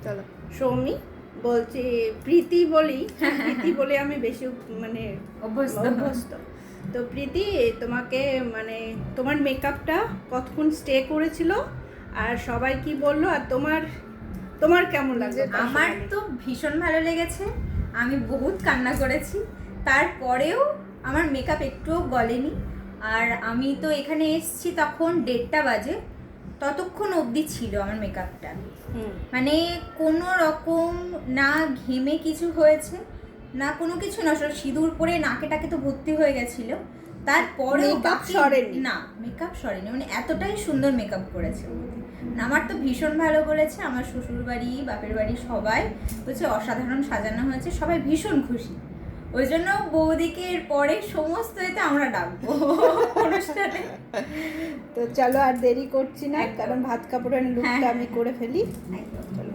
চলো সৌমি বলছি প্রীতি বলি, প্রীতি বলে আমি বেশি মানে অভ্যস্ত। তো প্রীতি, তোমাকে মানে তোমার মেকআপটা কতক্ষণ স্টে করেছিল আর সবাই কি বললো, আর তোমার তোমার কেমন লাগছে? আমার তো ভীষণ ভালো লেগেছে, আমি বহুত কান্না করেছি, তারপরেও আমার মেকআপ একটুও গলেনি। আর আমি তো এখানে এসেছি তখন 1:30 বাজে, ততক্ষণ অবধি ছিল আমার মেকআপটা, মানে কোনো রকম না ঘেমে কিছু হয়েছে না কোনো কিছু, না সিঁদুর পরে নাকে টাকে তো ভর্তি হয়ে গেছিল, তারপরে মেকআপ সরেনি? না, মেকআপ সরেনি, মানে এতটাই সুন্দর মেকআপ করেছে। আমার তো ভীষণ ভালো বলেছে, আমার শ্বশুর বাড়ি বাপের বাড়ি সবাই বলছে অসাধারণ সাজানো হয়েছে, সবাই ভীষণ খুশি। ওই জন্য বৌদিকে এর পরে সমস্ত এতে আমরা ডাকবো অনুষ্ঠানে। তো চলো আর দেরি করছি না, কারণ ভাত কাপড়ের লুকটা আমি করে ফেলি। একদম। চলো।